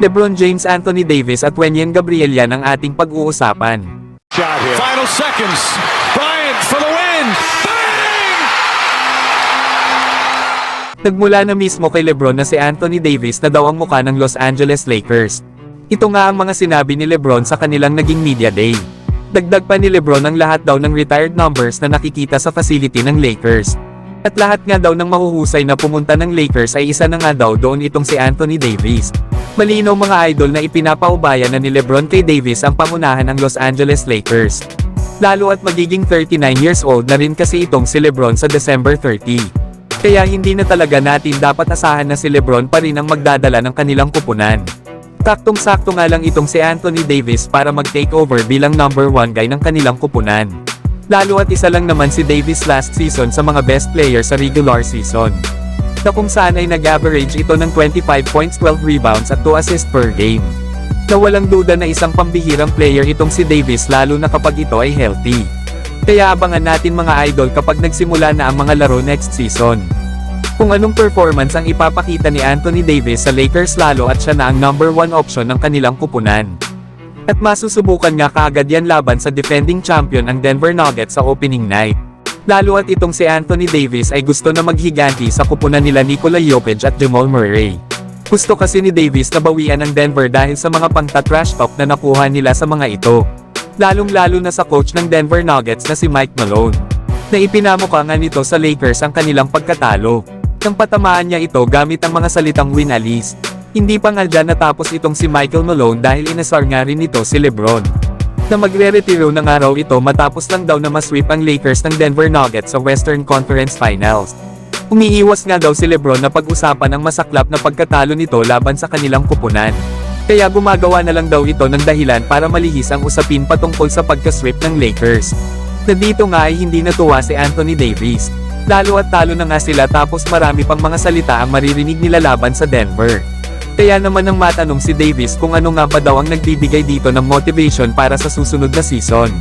LeBron James, Anthony Davis at Wenyen Gabriel yan ang ating pag-uusapan. Final seconds. Bryant for the win. Bang! Nagmula na mismo kay LeBron na si Anthony Davis na daw ang mukha ng Los Angeles Lakers. Ito nga ang mga sinabi ni LeBron sa kanilang naging media day. Dagdag pa ni LeBron ang lahat daw ng retired numbers na nakikita sa facility ng Lakers. At lahat nga daw ng mahuhusay na pumunta ng Lakers ay isa na nga daw doon itong si Anthony Davis. Malinaw mga idol na ipinapaubaya na ni LeBron kay Davis ang pangunahan ng Los Angeles Lakers. Lalo at magiging 39 years old na rin kasi itong si LeBron sa December 30. Kaya hindi na talaga natin dapat asahan na si LeBron pa rin ang magdadala ng kanilang kupunan. Saktong-sakto nga lang itong si Anthony Davis para mag-takeover bilang number 1 guy ng kanilang kupunan. Lalo at isa lang naman si Davis last season sa mga best players sa regular season. Na kung saan ay nag-average ito ng 25 points, 12 rebounds at 2 assists per game. Na walang duda na isang pambihirang player itong si Davis lalo na kapag ito ay healthy. Kaya abangan natin mga idol kapag nagsimula na ang mga laro next season. Kung anong performance ang ipapakita ni Anthony Davis sa Lakers lalo at siya na ang number 1 option ng kanilang kupunan. At masusubukan nga kaagad yan laban sa defending champion ang Denver Nuggets sa opening night. Lalo at itong si Anthony Davis ay gusto na maghiganti sa kupunan nila Nikola Jokic at Jamal Murray. Gusto kasi ni Davis na bawian ang Denver dahil sa mga pangta-trash talk na nakuha nila sa mga ito. Lalong-lalo na sa coach ng Denver Nuggets na si Mike Malone. Na ipinamukha nga nito sa Lakers ang kanilang pagkatalo. Nang patamaan niya ito gamit ang mga salitang win alis. Hindi pa nga dyan natapos itong si Michael Malone dahil inasar nga rin ito si LeBron. Na magre-retiro ng araw ito matapos lang daw na masweep ang Lakers ng Denver Nuggets sa Western Conference Finals. Umiiwas nga daw si LeBron na pag-usapan ang masaklap na pagkatalo nito laban sa kanilang kupunan. Kaya gumagawa na lang daw ito ng dahilan para malihis ang usapin patungkol sa pagka-sweep ng Lakers. Na dito nga ay hindi natuwa si Anthony Davis. Lalo at talo na nga sila tapos marami pang mga salita ang maririnig nila laban sa Denver. Kaya naman nang matanong si Davis kung ano nga ba daw ang nagbibigay dito ng motivation para sa susunod na season.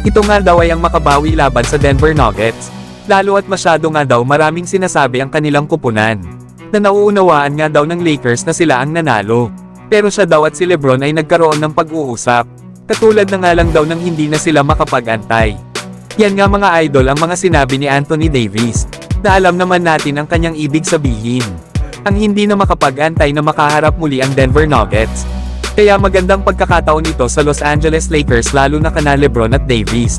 Ito nga daw ay ang makabawi laban sa Denver Nuggets. Lalo at masyado nga daw maraming sinasabi ang kanilang kupunan. Na nauunawaan nga daw ng Lakers na sila ang nanalo. Pero siya daw at si LeBron ay nagkaroon ng pag-uusap. Katulad na nga lang daw nang hindi na sila makapag-antay. Yan nga mga idol ang mga sinabi ni Anthony Davis. Na alam naman natin ang kanyang ibig sabihin. Ang hindi na makapag-antay na makaharap muli ang Denver Nuggets. Kaya magandang pagkakataon ito sa Los Angeles Lakers lalo na kana LeBron at Davis.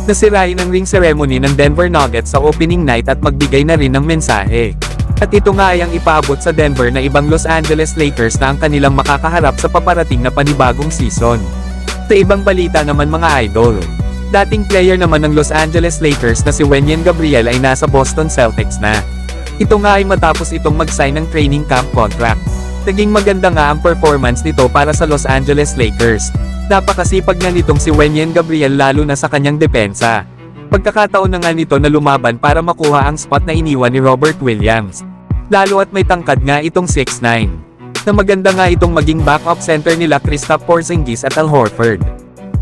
Nasirain ang ring ceremony ng Denver Nuggets sa opening night at magbigay na rin ng mensahe. At ito nga ay ang ipaabot sa Denver na ibang Los Angeles Lakers na ang kanilang makakaharap sa paparating na panibagong season. Sa ibang balita naman mga idol. Dating player naman ng Los Angeles Lakers na si Wenyen Gabriel ay nasa Boston Celtics na. Ito nga ay matapos itong mag-sign ng training camp contract. Naging maganda nga ang performance nito para sa Los Angeles Lakers. Napakasipag nga nitong si Wenyen Gabriel lalo na sa kanyang depensa. Pagkakataon na nga nito na lumaban para makuha ang spot na iniwan ni Robert Williams. Lalo at may tangkad nga itong 6'9". Na maganda nga itong maging backup center nila Kristaps Porzingis at Al Horford.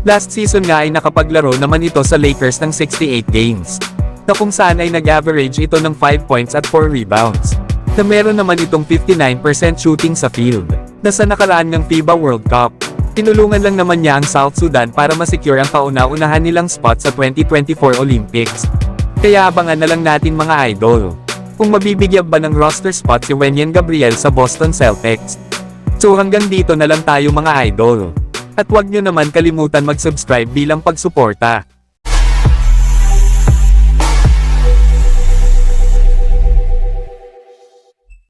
Last season nga ay nakapaglaro naman ito sa Lakers ng 68 games. Na kung saan ay nag-average ito ng 5 points at 4 rebounds. Na meron naman itong 59% shooting sa field. Na sa nakaraan ng FIBA World Cup, tinulungan lang naman niya ang South Sudan para masecure ang kauna-unahan nilang spot sa 2024 Olympics. Kaya abangan na lang natin mga idol. Kung mabibigyan ba ng roster spot si Wenyen Gabriel sa Boston Celtics. So hanggang dito na lang tayo mga idol. At huwag nyo naman kalimutan mag-subscribe bilang pagsuporta.